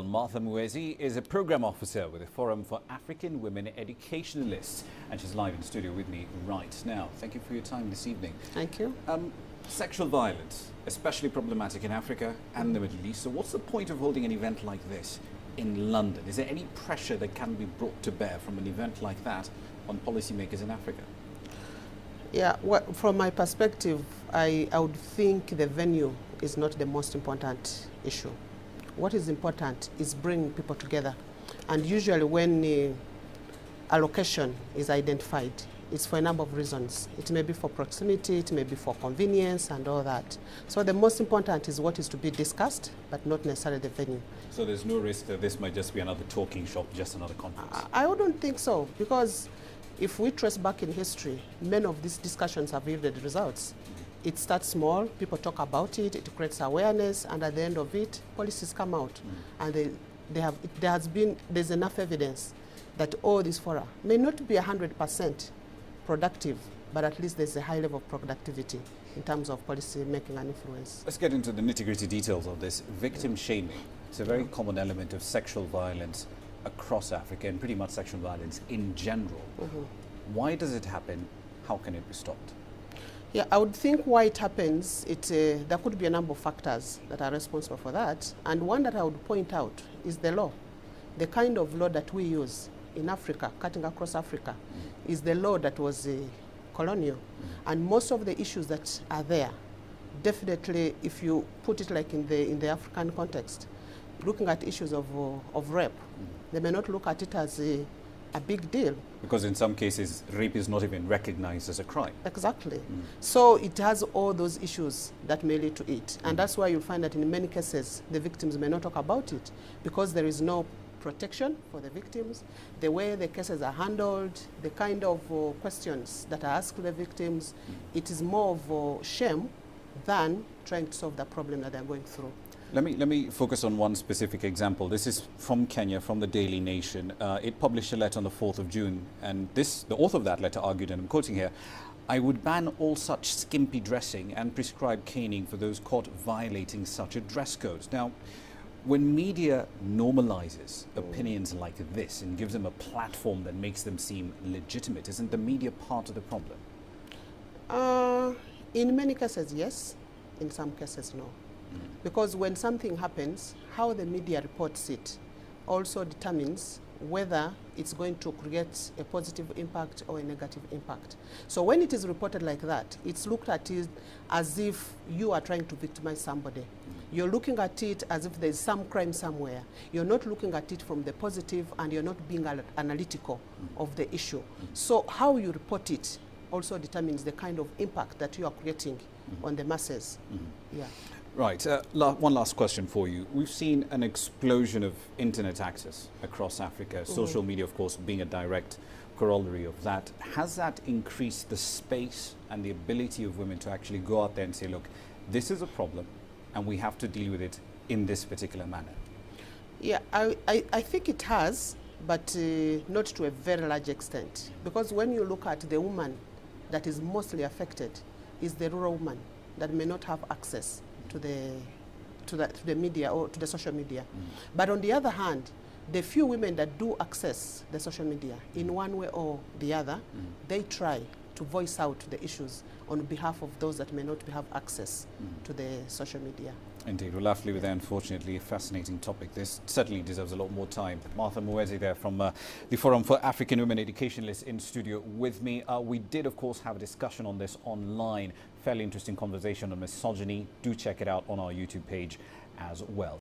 Martha Muhwezi is a program officer with the Forum for African Women Educationalists, and she's live in studio with me right now. Thank you for your time this evening. Thank you. Sexual violence, especially problematic in Africa and the Middle East. So what's the point of holding an event like this in London? Is there any pressure that can be brought to bear from an event like that on policymakers in Africa? Yeah, well, from my perspective, I would think the venue is not the most important issue. What is important is bringing people together. And usually when a location is identified, it's for a number of reasons. It may be for proximity, it may be for convenience and all that. So the most important is what is to be discussed, but not necessarily the venue. So there's no risk that this might just be another talking shop, just another conference? I wouldn't think so, because if we trace back in history, many of these discussions have yielded results. It starts small, people talk about it, it creates awareness, and at the end of it, policies come out. And there's enough evidence that all these fora may not be 100% productive, but at least there's a high level of productivity in terms of policy making and influence. Let's get into the nitty-gritty details of this. Victim shaming. It's a very common element of sexual violence across Africa, and pretty much sexual violence in general. Why does it happen? How can it be stopped? Yeah, I would think why it happens, there could be a number of factors that are responsible for that. And one that I would point out is the law. The kind of law that we use in Africa, cutting across Africa, is the law that was colonial. And most of the issues that are there, definitely, if you put it like in the African context, looking at issues of rape, they may not look at it as a big deal. Because in some cases, rape is not even recognized as a crime. Exactly. So it has all those issues that may lead to it. And that's why you'll find that in many cases, the victims may not talk about it, because there is no protection for the victims, the way the cases are handled, the kind of questions that are asked to the victims. It is more of shame than trying to solve the problem that they're going through. Let me focus on one specific example. This is from Kenya, from the Daily Nation. It published a letter on the 4th of June, and the author of that letter argued, and I'm quoting here, "I would ban all such skimpy dressing and prescribe caning for those caught violating such a dress code." Now, when media normalizes opinions like this and gives them a platform that makes them seem legitimate, isn't the media part of the problem? In many cases, yes. In some cases, no. Because when something happens, how the media reports it also determines whether it's going to create a positive impact or a negative impact. So when it is reported like that, it's looked at it as if you are trying to victimize somebody. You're looking at it as if there's some crime somewhere. You're not looking at it from the positive, and you're not being analytical of the issue. So how you report it also determines the kind of impact that you are creating on the masses. Yeah. Right. One last question for you. We've seen an explosion of internet access across Africa, social media, of course, being a direct corollary of that. Has that increased the space and the ability of women to actually go out there and say, look, this is a problem and we have to deal with it in this particular manner? Yeah, I think it has, but not to a very large extent. Because when you look at the woman that is mostly affected, is the rural woman that may not have access to the media or to the social media. But on the other hand, the few women that do access the social media in one way or the other, they try to voice out the issues on behalf of those that may not have access to the social media. Indeed. We'll have to leave it there. Unfortunately, a fascinating topic. This certainly deserves a lot more time. Martha Muhwezi there from the Forum for African Women Educationalists in studio with me. We did, of course, have a discussion on this online. Fairly interesting conversation on misogyny. Do check it out on our YouTube page as well.